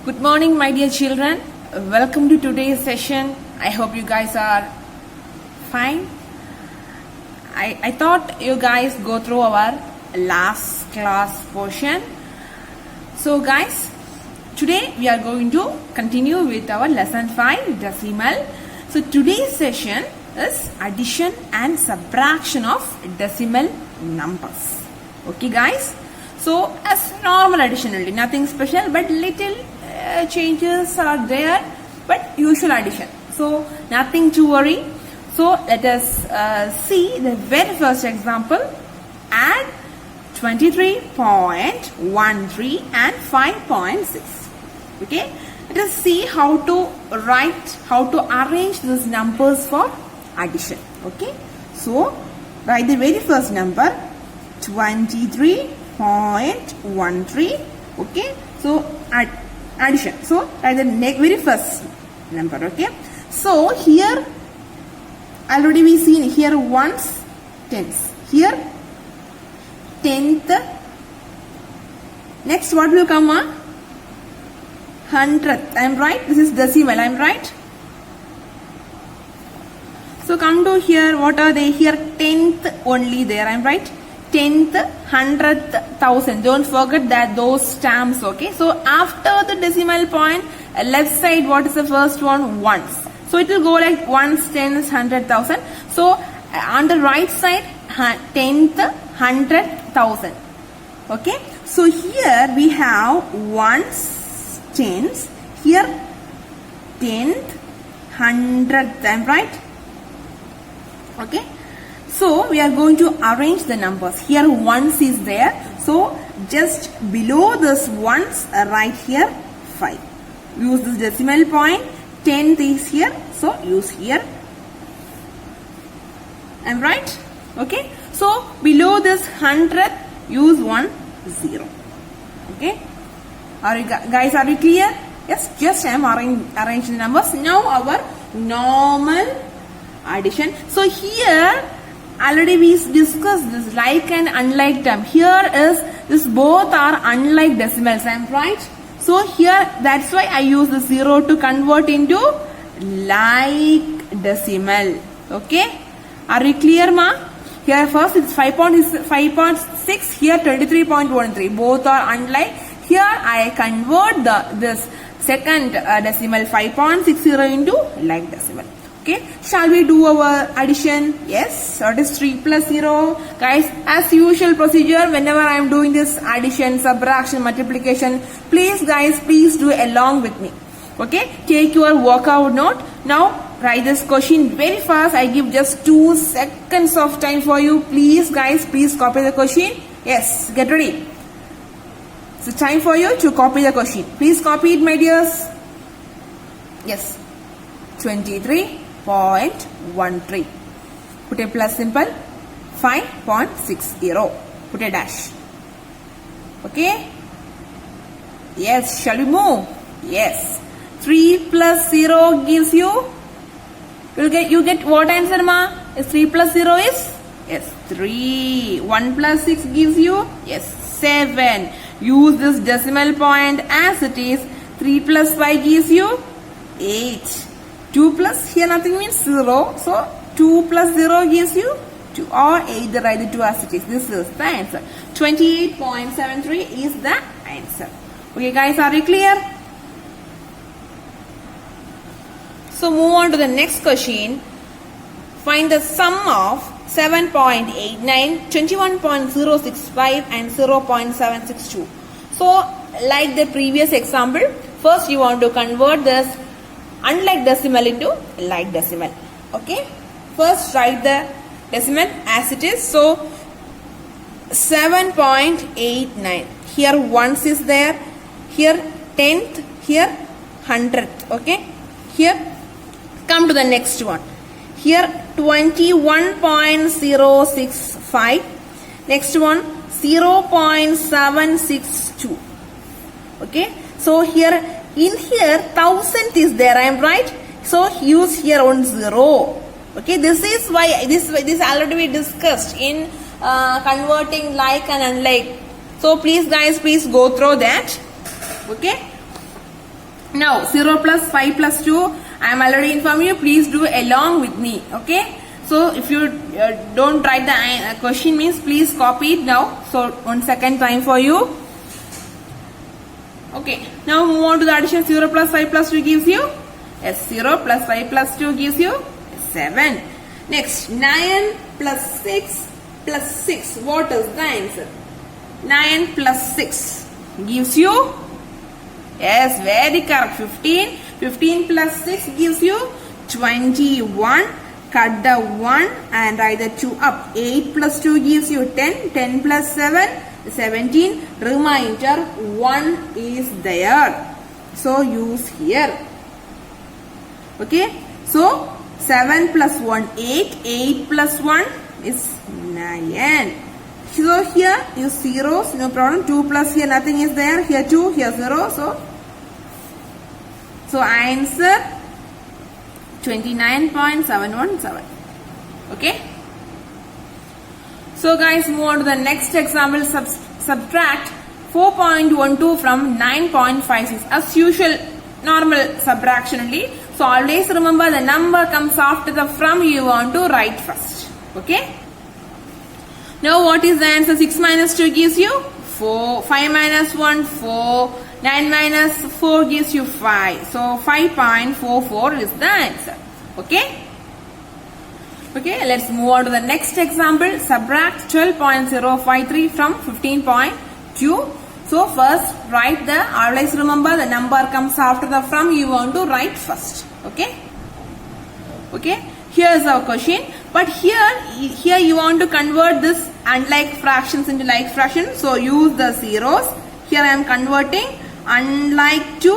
Good morning, my dear children. Welcome to today's session. I hope you guys are fine. I thought you guys go through our last class portion. So guys, today we are going to continue with our lesson 5 decimal. So today's session is addition and subtraction of decimal numbers. Okay guys? So as normal addition only, nothing special, but little changes are there, but usual addition. So nothing to worry. So let us see the very first example. Add 23.13 and 5.6. Okay. Let us see how to arrange these numbers for addition. Okay. So write the very first number 23.13. Okay. So addition. So write the very first number. Okay. So here already we seen here ones, tens. Here tenth. Next what will come? Hundredth. I am right. This is decimal. I am right. So come to here. What are they? Here tenth only there. I am right. Tenth, hundredth, thousand. Don't forget that those stamps. Okay. So after the decimal point, left side, what is the first one? Ones. So it will go like ones, tens, hundred, thousand. So on the right side, tenth, hundred, thousand. Okay. So here we have ones, tens. Here tenth, hundredth. I'm right. Okay. So we are going to arrange the numbers. Here ones is there. So just below this ones, write here 5. Use this decimal point. Tenth is here. So use here. I'm right? Okay. So below this 100, use 1 0. Okay. Are you guys, are you clear? Yes. Just I am arranging the numbers. Now our normal addition. So here already we discussed this like and unlike term. Here is this both are unlike decimals. I am right. So here that's why I use the 0 to convert into like decimal. Okay. Are you clear, ma? Here first it's 5.6. Here 23.13. Both are unlike. Here I convert this second decimal 5.60 into like decimal. Okay, shall we do our addition? Yes, so it is 3 plus 0. Guys, as usual procedure, whenever I am doing this addition, subtraction, multiplication, please guys, please do along with me. Okay, take your workout note. Now, write this question very fast. I give just 2 seconds of time for you. Please guys, please copy the question. Yes, get ready. It's time for you to copy the question. Please copy it, my dears. Yes, 23.13. Put a plus symbol. 5.60. Put a dash. Okay. Yes. Shall we move? Yes. 3 plus 0 gives you. You get what answer, ma? Is 3 plus 0 is? Yes. 3. 1 plus 6 gives you? Yes. 7. Use this decimal point as it is. 3 plus 5 gives you? 8. 2 plus, here nothing means 0. So 2 plus 0 gives you 2, or either write the 2 as it is. This is the answer. 28.73 is the answer. Okay guys, are you clear? So move on to the next question. Find the sum of 7.89, 21.065 and 0.762. So like the previous example, first you want to convert this unlike decimal into like decimal. Okay. First write the decimal as it is. So 7.89. Here ones is there. Here tenth. Here hundredth. Okay. Here come to the next one. Here 21.065. Next one 0.762. Okay. So here in here 1000 is there. I am right. So use here 1 0. Okay. This is why this already we discussed in converting like and unlike. So please guys, please go through that. Okay. Now 0 plus 5 plus 2, I am already informed you, please do along with me, okay? So if you don't write the question means please copy it now. So 1 second time for you. Okay, now move on to the addition. 0 plus 5 plus 2 gives you, yes, 0 plus 5 plus 2 gives you 7. Next, 9 plus 6 plus 6, what is the answer? 9 plus 6 gives you, yes, very correct, 15. 15 plus 6 gives you 21. Cut the 1 and write the 2 up. 8 plus 2 gives you 10. 10 plus 7, 17. Reminder, 1 is there. So use here. Okay. So 7 plus 1, 8. 8 plus 1 is 9. So here use zeros, no problem. 2 plus here nothing is there. Here 2, here 0. So answer 29.717. Okay. So guys, move on to the next example. Subtract 4.12 from 9.56. As usual, normal subtraction only. So always remember the number comes after the from you want to write first. Okay. Now what is the answer? 6 minus 2 gives you 4. 5 minus 1, 4. 9 minus 4 gives you 5. So 5.44 is the answer. Okay. Okay, let's move on to the next example. Subtract 12.053 from 15.2. So first write the, always remember the number comes after the from you want to write first. Okay. Okay. Here is our question. But here you want to convert this unlike fractions into like fraction. So use the zeros. Here I am converting unlike to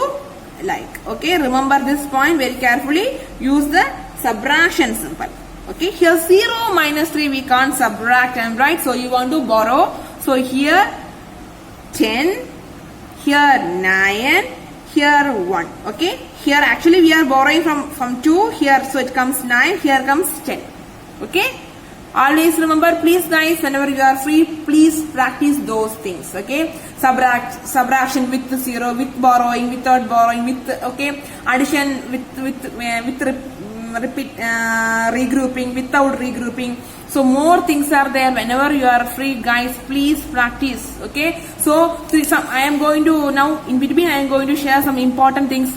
like. Okay, remember this point very carefully. Use the subtraction symbol. Okay, here 0 minus 3 we can't subtract and write. So you want to borrow. So here 10, here 9, here 1. Okay, here actually we are borrowing from 2 here. So it comes 9, here comes 10. Okay. Always remember, please guys, whenever you are free, please practice those things. Okay, subtraction with 0, with borrowing, without borrowing, with okay, addition with repeat, regrouping, without regrouping. So more things are there. Whenever you are free, guys, please practice. Okay, so I am going to now in between I am going to share some important things.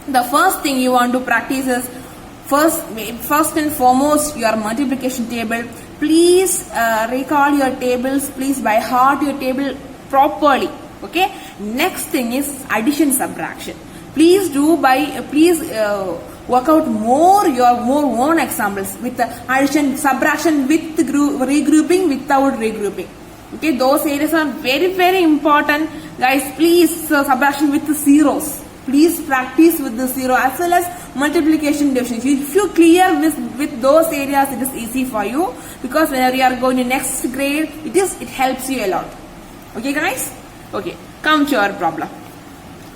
The first thing you want to practice is First and foremost, your multiplication table. Please recall your tables. Please by heart your table properly. Okay. Next thing is addition subtraction. Please work out more own examples with addition subtraction with regrouping without regrouping. Okay. Those areas are very very important, guys. Please subtraction with the zeros. Please practice with the zero as well as multiplication division. If you clear with those areas, it is easy for you, because whenever you are going to next grade, it helps you a lot. Okay guys? Okay, come to our problem.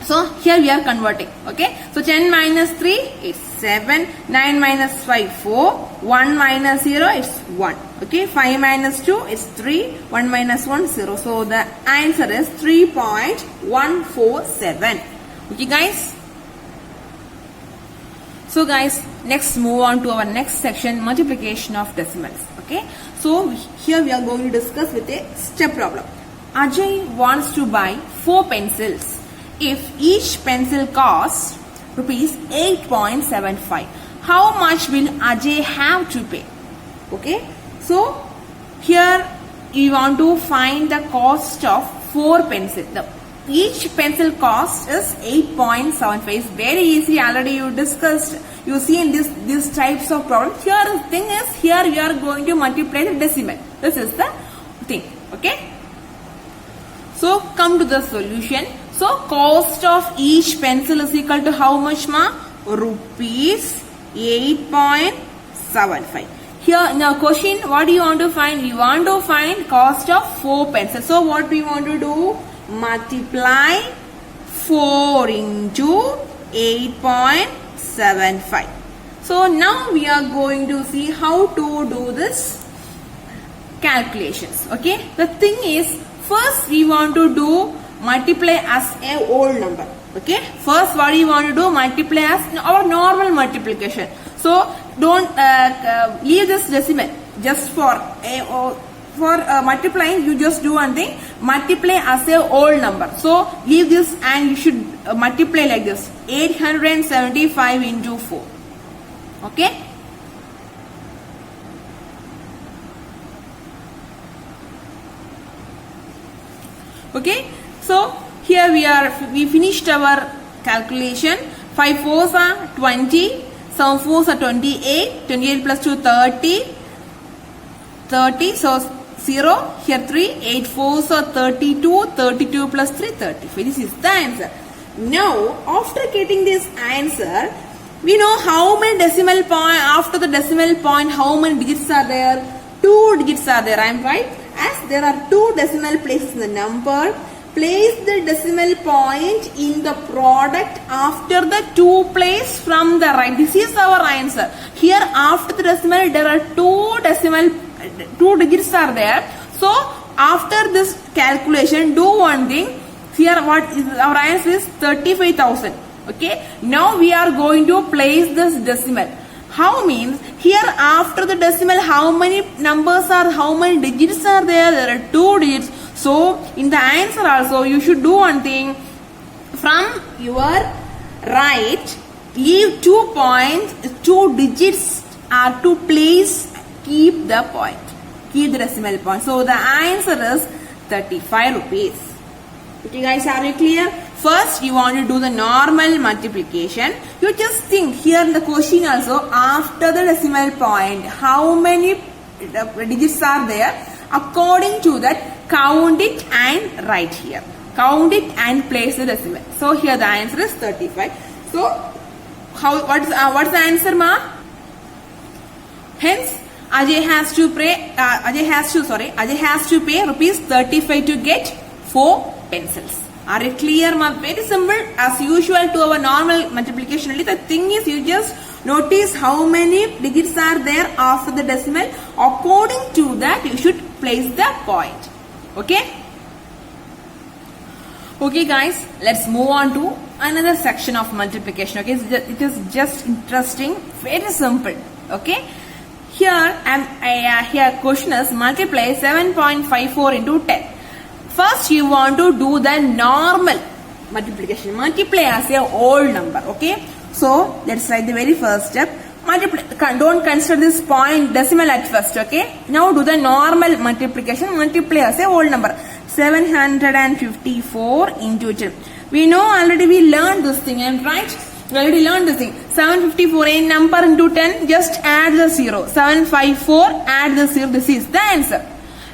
So here we are converting. Okay, so 10 minus 3 is 7, 9 minus 5 4, 1 minus 0 is 1. Okay, 5 minus 2 is 3, 1 minus 1 0. So the answer is 3.147. Okay guys. So guys, next move on to our next section, multiplication of decimals. Okay, so here we are going to discuss with a step problem. Ajay wants to buy 4 pencils. If each pencil costs rupees 8.75, how much will Ajay have to pay? Okay, so here you want to find the cost of 4 pencils. Each pencil cost is 8.75. It's very easy. Already you discussed. You see in these types of problems. Here the thing is, here you are going to multiply the decimal. This is the thing. Okay. So come to the solution. So cost of each pencil is equal to how much, ma? Rupees 8.75. Here now question, what do you want to find? We want to find cost of 4 pencils. So what do you want to do? Multiply 4 into 8.75. So now we are going to see how to do this calculations. Okay, the thing is, first we want to do multiply as a whole number. Okay, first what you want to do, multiply as our normal multiplication. So don't leave this decimal. Just for multiplying, you just do one thing, multiply as a whole number. So leave this and you should multiply like this, 875 into 4. Okay. Okay, so here we finished our calculation. 5 4s are 20, 7 4s are 28, 28 plus 2 30, 30, so 0, here 3, 8 4s are 32, 32 plus 3 35. This is the answer. Now after getting this answer, we know how many decimal point, after the decimal point how many digits are there? 2 digits are there, I am right? As there are 2 decimal places in the number, place the decimal point in the product after the 2 place from the right. This is our answer. Here after the decimal there are 2 digits are there. So after this calculation, do one thing. Here what is our answer is 35,000. Okay. Now we are going to place this decimal. How means here after the decimal how many numbers are, how many digits are there? There are 2 digits. So in the answer also you should do one thing. From your right, leave 2 points, 2 digits are to place, keep the point, keep the decimal point. So the answer is 35 rupees. Okay guys, are you clear? First you want to do the normal multiplication. You just think here in the question also, after the decimal point how many digits are there, according to that count it and write here. Count it and place the decimal. So here the answer is 35. So what's the answer, ma? Hence Ajay has to pay rupees 35 to get 4 pencils. Are you clear, ma? Very simple as usual to our normal multiplication. Only the thing is you just notice how many digits are there after the decimal. According to that you should place the point. Okay? Okay guys, let's move on to another section of multiplication. Okay, it is just interesting, very simple. Okay, here here question is multiply 7.54 into 10. First you want to do the normal multiplication, multiply as a whole number. Okay, so let's write the very first step. Multiply, don't consider this point decimal at first. Okay, now do the normal multiplication, multiply as a whole number. 754 into 10. We know already, we learned this thing, and right? We already learned this thing. 754, a number into 10, just add the 0. 754, add the 0. This is the answer.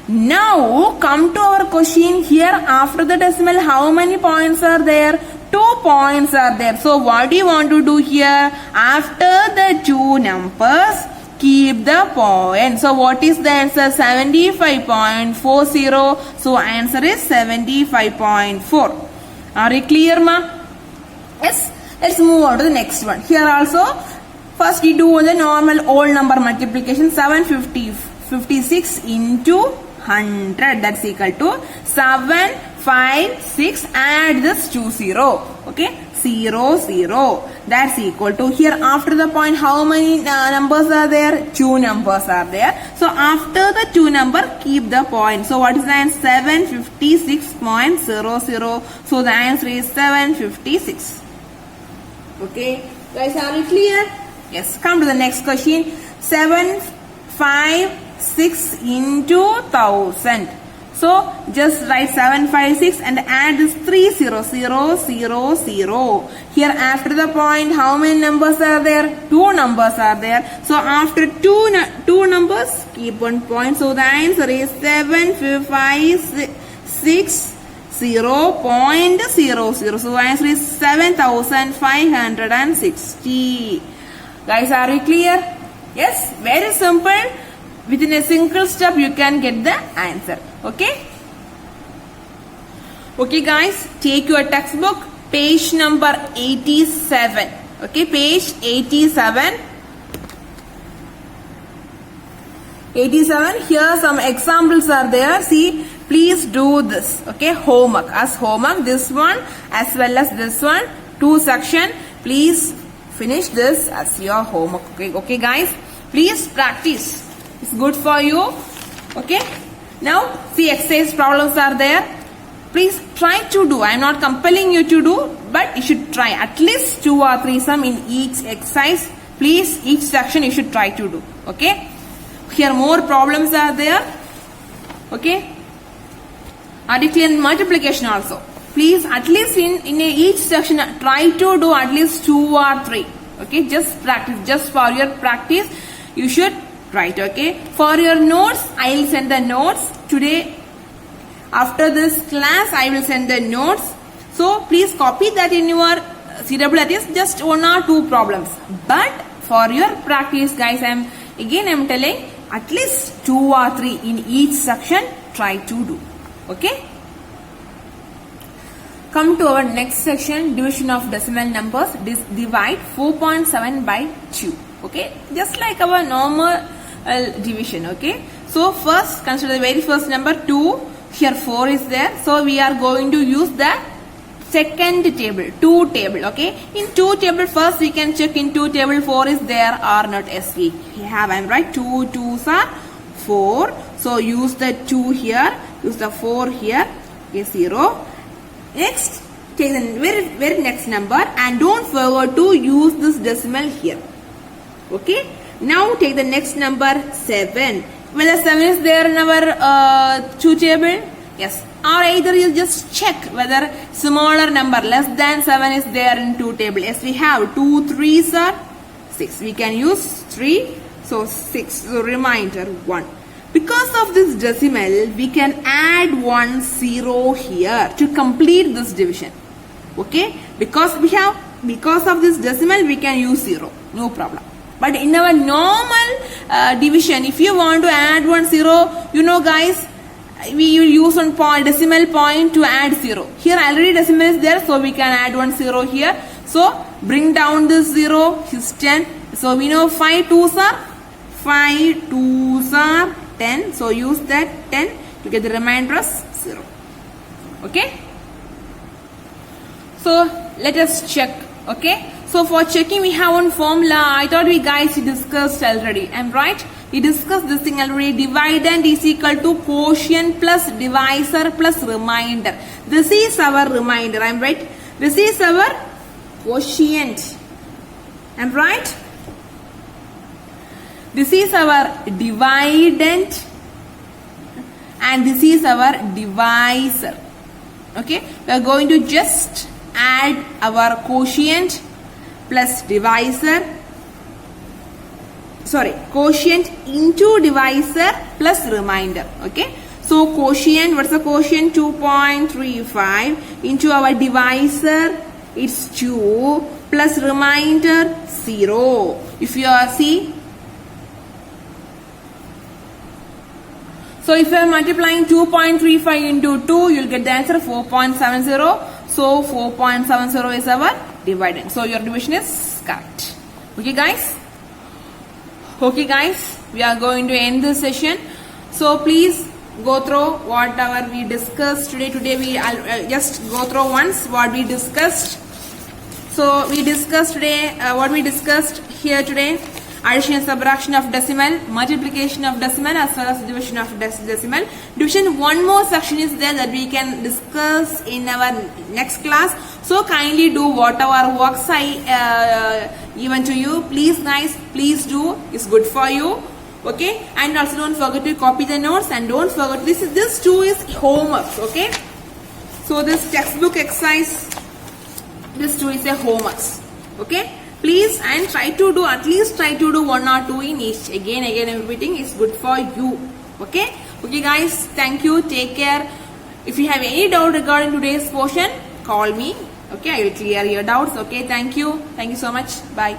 Now come to our question. Here after the decimal how many points are there? 2 points are there. So what do you want to do here? After the 2 numbers, keep the point. So what is the answer? 75.40. So answer is 75.4. Are you clear, ma? Yes. Let's move on to the next one. Here also, first we do the normal whole number multiplication. 756 into 100, that's equal to 756, add this 20. Okay, 00, that's equal to, here after the point how many numbers are there? 2 numbers are there. So after the 2 number, keep the point. So what is the answer? 756.00. So the answer is 756. Okay, guys, are you clear? Yes. Come to the next question. 756 into 1000. So just write 756 and add this 30000. Here after the point how many numbers are there? 2 numbers are there. So after two numbers, keep 1 point. So the answer is 756. 0.00. So answer is 7560. Guys, are you clear? Yes, very simple. Within a single step you can get the answer. Okay? Okay guys, take your textbook, page number 87. Okay, page 87. 87, here some examples are there. See, please do this. Okay, homework as homework. This one as well as this one, 2 section. Please finish this as your homework. Okay, guys. Please practice. It's good for you. Okay. Now, see, exercise problems are there. Please try to do. I am not compelling you to do, but you should try at least 2 or 3 sum in each exercise. Please, each section you should try to do. Okay. Here more problems are there. Okay. Addition and multiplication also. Please, at least in each section, try to do at least 2 or 3. Okay. Just practice. Just for your practice, you should write. Okay. For your notes, I will send the notes today. After this class, I will send the notes. So, please copy that in your CW. That is just 1 or 2 problems. But for your practice, guys, I am telling at least 2 or 3 in each section. Try to do. Okay. Come to our next section, division of decimal numbers. Divide 4.7 by 2. Okay. Just like our normal division. Okay. So, first consider the very first number 2. Here 4 is there. So, we are going to use the second table, 2 table. Okay. In 2 table, first we can check in 2 table 4 is there or not. Yes, we have. I am right. 2 2s are 4. So, use the 2 here. Use the 4 here. Okay, 0. Next, take the very next number and don't forget to use this decimal here. Okay. Now, take the next number 7. Whether 7 is there in our 2 table? Yes. Or either you just check whether smaller number less than 7 is there in 2 table. Yes, we have 2 3s are 6. We can use 3. So 6. So remainder 1. Because of this decimal, we can add 1 0 here to complete this division. Okay? Because of this decimal, we can use 0. No problem. But in our normal division, if you want to add 1 0, you know, guys, we will use one decimal point to add 0. Here already decimal is there, so we can add 1 0 here. So bring down this 0, is 10. So we know 5 2s are 10. So use that 10 to get the remainder as 0. Okay. So let us check. Okay. So for checking, we have one formula. I thought we guys discussed already. I'm right. We discussed this thing already. Dividend is equal to quotient plus divisor plus remainder. This is our remainder. I'm right. This is our quotient. I'm right. This is our dividend and this is our divisor. Okay. We are going to just add our quotient plus divisor, quotient into divisor plus remainder. Okay. So quotient, what's the quotient? 2.35 into our divisor, it's 2 plus remainder 0. If you see, so if you are multiplying 2.35 into 2, you will get the answer 4.70. So 4.70 is our dividend. So your division is correct. Okay, guys. Okay, guys. We are going to end this session. So please go through whatever we discussed today. Today we just go through once what we discussed. So we discussed today what we discussed here today. Addition and subtraction of decimal, multiplication of decimal as well as division of decimal. Division, one more section is there that we can discuss in our next class. So kindly do whatever works I given to you. Please guys, please do. It's good for you. Okay. And also don't forget to copy the notes and don't forget this too is homework. Okay. So this textbook exercise, this too is a homework. Okay. Please and try to do at least 1 or 2 in each. Again everything is good for you. Okay. Okay guys, thank you. Take care. If you have any doubt regarding today's portion, call me. Okay, I will clear your doubts. Okay, thank you. Thank you so much. Bye.